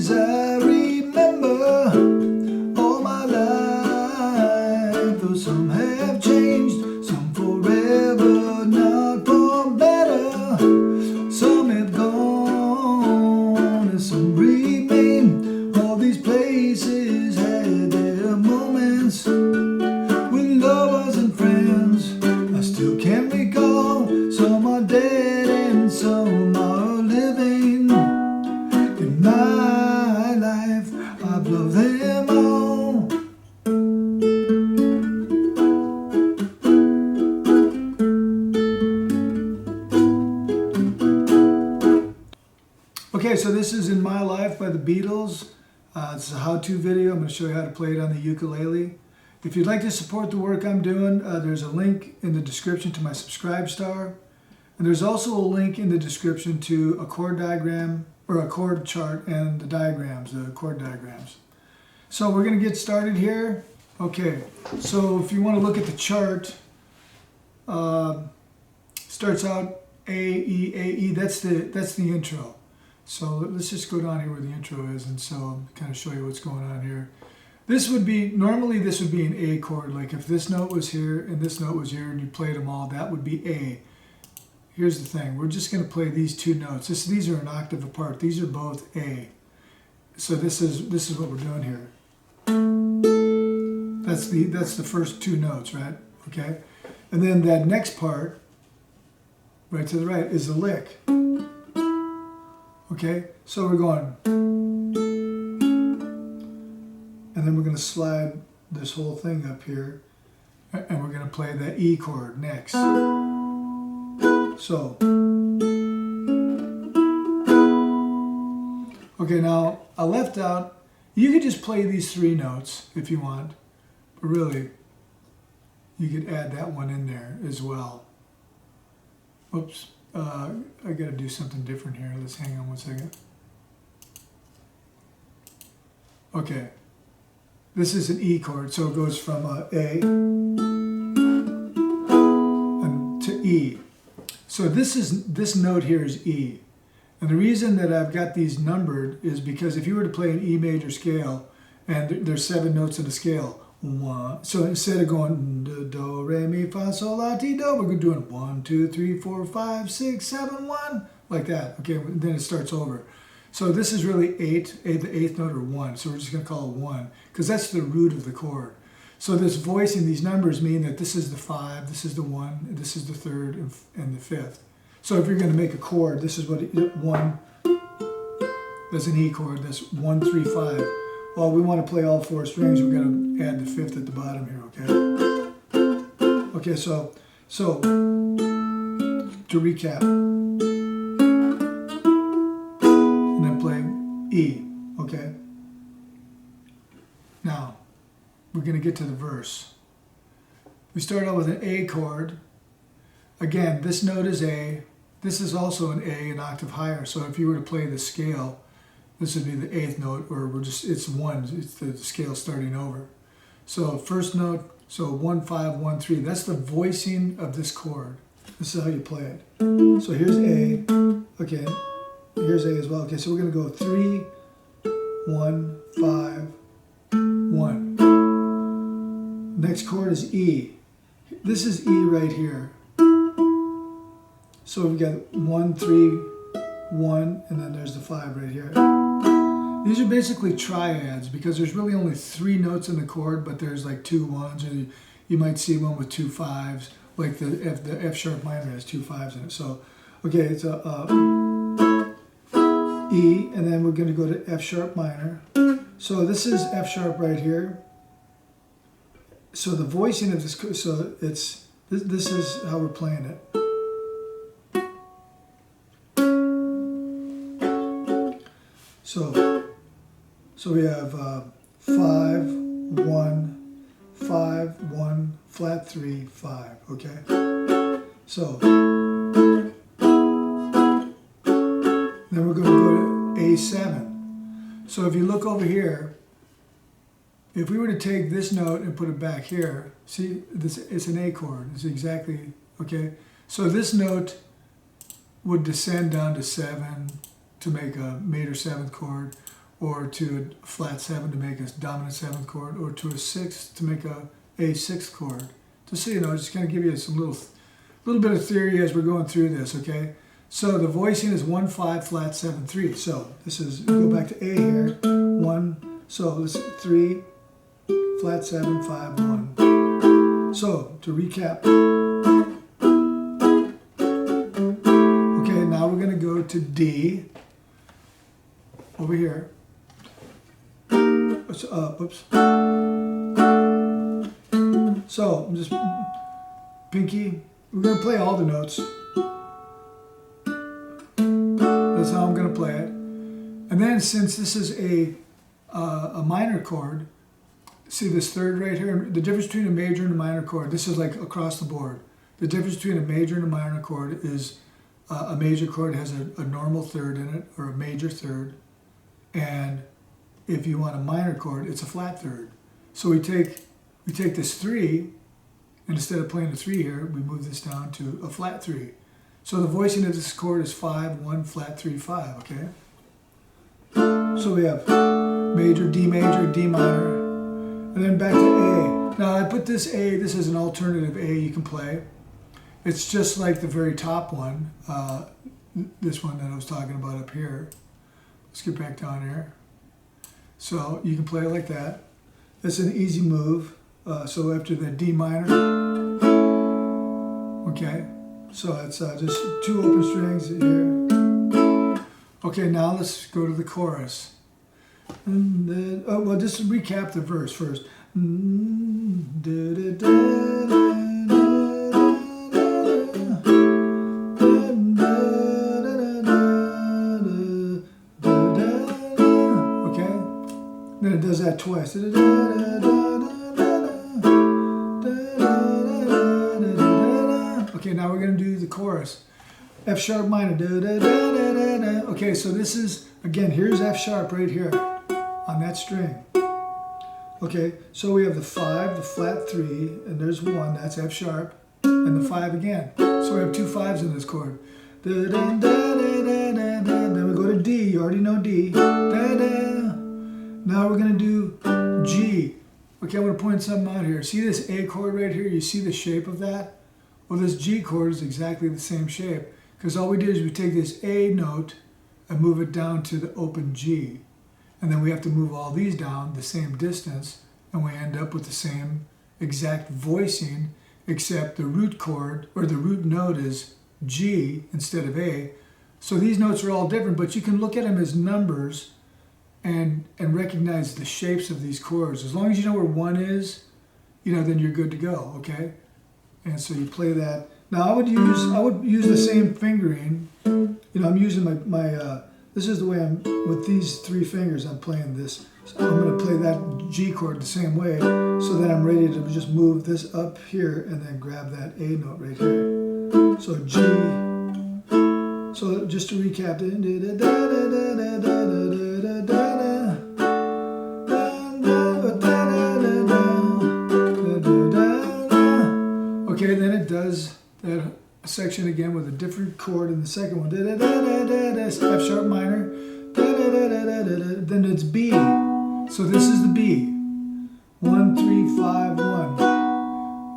faces I remember all my life, though some have changed, some forever, not for better. Some have gone and some remain. All these places had their moments with lovers and friends I still can't recall. Some are dead and some are living. In my life I've loved them all. Okay, so this is In My Life by the Beatles. It's a how-to video. I'm going to show you how to play it on the ukulele. If you'd like to support the work I'm doing, there's a link in the description to my Subscribe Star. And there's also a link in the description to a chord diagram, or a chord chart, and the diagrams, the chord diagrams. So we're going to get started here. Okay, so if you want to look at the chart, starts out A, E, A, E. That's the intro. So let's just go down here where the intro is, and so I'll kind of show you what's going on here. This would be, normally this would be an A chord. Like if this note was here and this note was here and you played them all, that would be A. Here's the thing, we're just going to play these two notes. These are an octave apart. These are both A. So this is what we're doing here. That's the first two notes, right? Okay. And then that next part, right to the right, is the lick. Okay, so we're going, and then we're going to slide this whole thing up here, and we're going to play that E chord next. So, okay, now I left out, you could just play these three notes if you want, but really, you could add that one in there as well. Oops. I got to do something different here. Let's hang on one second. Okay, this is an E chord, so it goes from A to E. So this note here is E, and the reason that I've got these numbered is because if you were to play an E major scale, and there's 7 notes in the scale. So instead of going do, re, mi, fa, sol, la, ti, do, we're doing 1, 2, 3, 4, 5, 6, 7, 1, like that. Okay, then it starts over. So this is really the 8th note, or 1. So we're just going to call it 1 because that's the root of the chord. So this voice and these numbers mean that this is the 5, this is the 1, this is the 3rd, and the 5th. So if you're going to make a chord, this is what 1. That's an E chord. That's 1, 3, 5. Well, we want to play all 4 strings. We're going to add the 5th at the bottom here, okay? Okay, so to recap, and then play E, okay? Now, we're going to get to the verse. We start out with an A chord. Again, this note is A. This is also an A, an octave higher. So if you were to play the scale, this would be the 8th note, or it's 1, it's the scale starting over. So first note, so 1, 5, 1, 3, that's the voicing of this chord. This is how you play it. So here's A, okay, here's A as well. Okay, so we're gonna go 3, 1, 5, 1. Next chord is E. This is E right here. So we've got 1, 3, 1, and then there's the 5 right here. These are basically triads because there's really only 3 notes in the chord, but there's like 2 1s, or you might see one with 2 5s, like the F sharp minor has 2 5s in it. So, okay, it's a E, and then we're going to go to F sharp minor. So this is F sharp right here. So the voicing of this, so it's this is how we're playing it. So we have 5, 1, 5, 1, flat 3, 5, okay? So, then we're going to go to A7. So if you look over here, if we were to take this note and put it back here, see, this it's an A chord. It's exactly, okay? So this note would descend down to 7 to make a major 7th chord, or to a flat 7 to make a dominant 7th chord, or to a 6 to make a 6th chord. Just so you know, just kind of give you some little bit of theory as we're going through this, okay? So the voicing is 1, 5, flat 7, 3. So this is, go back to A here, 1, so this is 3, flat 7, 5, 1. So to recap, okay, now we're going to go to D, over here. Whoops. So I'm just pinky. We're going to play all the notes. That's how I'm going to play it. And then since this is a minor chord, see this third right here, the difference between a major and a minor chord, this is like across the board. The difference between a major and a minor chord is a major chord has a normal third in it, or a major third. And if you want a minor chord, it's a flat third. So we take this 3, and instead of playing a 3 here, we move this down to a flat 3. So the voicing of this chord is 5, 1, flat 3, 5, okay? So we have major, D minor, and then back to A. Now I put this A, this is an alternative A you can play. It's just like the very top one, this one that I was talking about up here. Let's get back down here. So you can play it like that. It's an easy move. So after the D minor, okay. So it's just 2 open strings here. Okay, now let's go to the chorus. And then, well, just recap the verse first. Then it does that twice. Okay, now we're going to do the chorus. F sharp minor. Okay, so this is, again, here's F sharp right here on that string. Okay, so we have the 5, the flat 3, and there's 1, that's F sharp, and the 5 again. So we have 2 5s in this chord. Then we go to D, you already know D. Now we're going to do G. Okay, I'm going to point something out here. See this A chord right here? You see the shape of that? Well, this G chord is exactly the same shape, because all we did is we take this A note and move it down to the open G. And then we have to move all these down the same distance, and we end up with the same exact voicing, except the root chord, or the root note, is G instead of A. So these notes are all different, but you can look at them as numbers and recognize the shapes of these chords. As long as you know where 1 is, you know, then you're good to go, okay? And so you play that. Now I would use the same fingering. You know, I'm using my this is the way I'm, with these 3 fingers, I'm playing this. So I'm going to play that G chord the same way, so that I'm ready to just move this up here and then grab that A note right here. So G. So just to recap, okay, then it does that section again with a different chord in the second one. F sharp minor. Then it's B. So this is the B. 1, 3, 5, 1.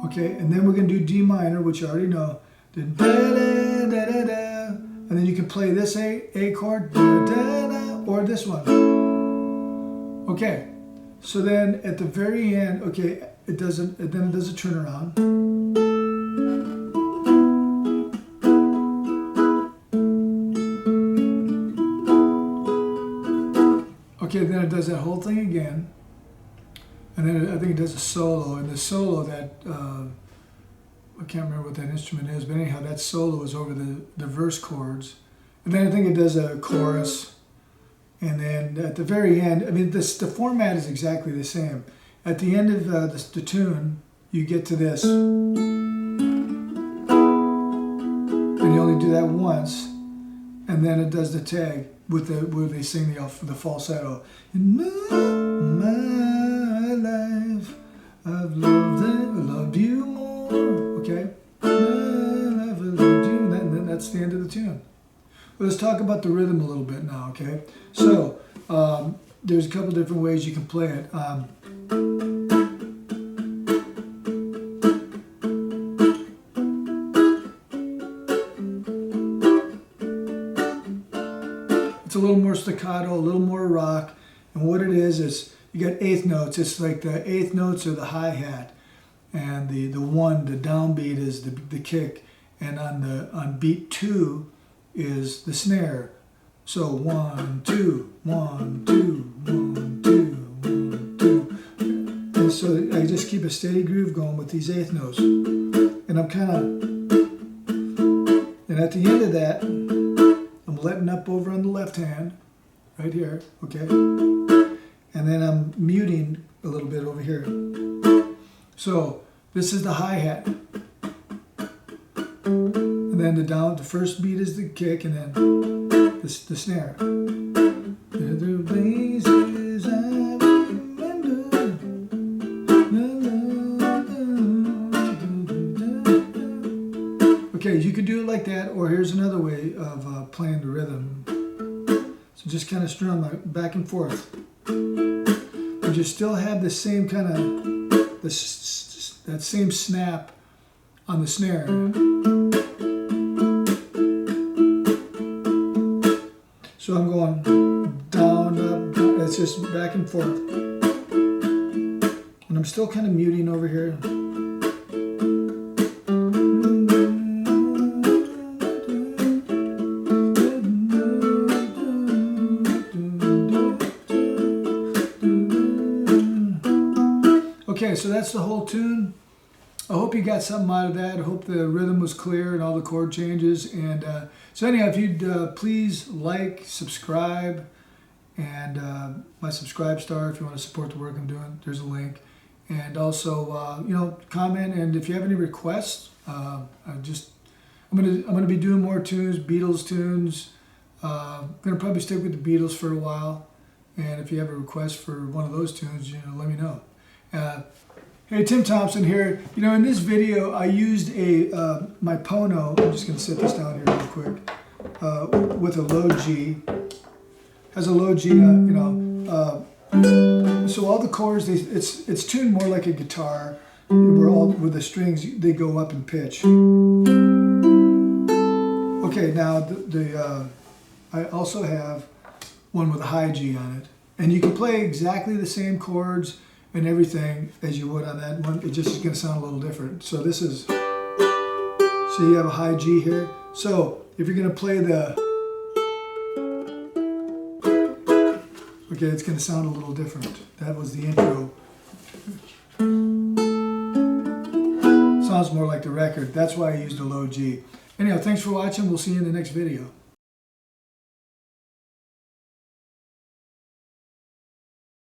Okay, and then we're going to do D minor, which you already know. And then you can play this A chord, or this one. Okay, so then at the very end, okay, then it does a turnaround. Okay, then it does that whole thing again, and then I think it does a solo, and the solo that, I can't remember what that instrument is, but anyhow, that solo is over the verse chords, and then I think it does a chorus, and then at the very end, I mean, the format is exactly the same. At the end of the tune, you get to this, and you only do that once, and then it does the tag with where they sing the falsetto. In my life, I've loved you more. Okay, I've loved you. And then that's the end of the tune. Let's talk about the rhythm a little bit now. Okay, so there's a couple different ways you can play it. It's a little more staccato, a little more rock, and what it is you got eighth notes. It's like the eighth notes are the hi-hat, and the downbeat is the kick, and on beat 2 is the snare. So 1, 2, 1, 2, 1, 2, 1, 2, and so I just keep a steady groove going with these eighth notes, and I'm kind of, and at the end of that, I'm letting up over on the left hand, right here, okay, and then I'm muting a little bit over here. So this is the hi-hat, and then the first beat is the kick, and then the snare. The places I remember. Okay, you could do it like that, or here's another way of playing the rhythm. So just kind of strum back and forth. But you still have the same kind of, that same snap on the snare. So I'm going down, up, down. It's just back and forth. And I'm still kind of muting over here. Okay, so that's the whole tune. I hope you got something out of that. I hope the rhythm was clear and all the chord changes. And so anyhow, if you'd please like, subscribe, and my subscribe star if you want to support the work I'm doing. There's a link. And also, comment. And if you have any requests, I'm gonna be doing more tunes, Beatles tunes. I'm gonna probably stick with the Beatles for a while. And if you have a request for one of those tunes, let me know. Hey, Tim Thompson here. In this video, I used my Pono. I'm just going to set this down here real quick. With a low G. Has a low G. So all the chords, it's tuned more like a guitar. With the strings, they go up in pitch. Okay, now I also have one with a high G on it, and you can play exactly the same chords and everything as you would on that one. It just is going to sound a little different. So this is, so you have a high G here. So if you're going to play okay, it's going to sound a little different. That was the intro. Sounds more like the record. That's why I used a low G. Anyhow, thanks for watching. We'll see you in the next video.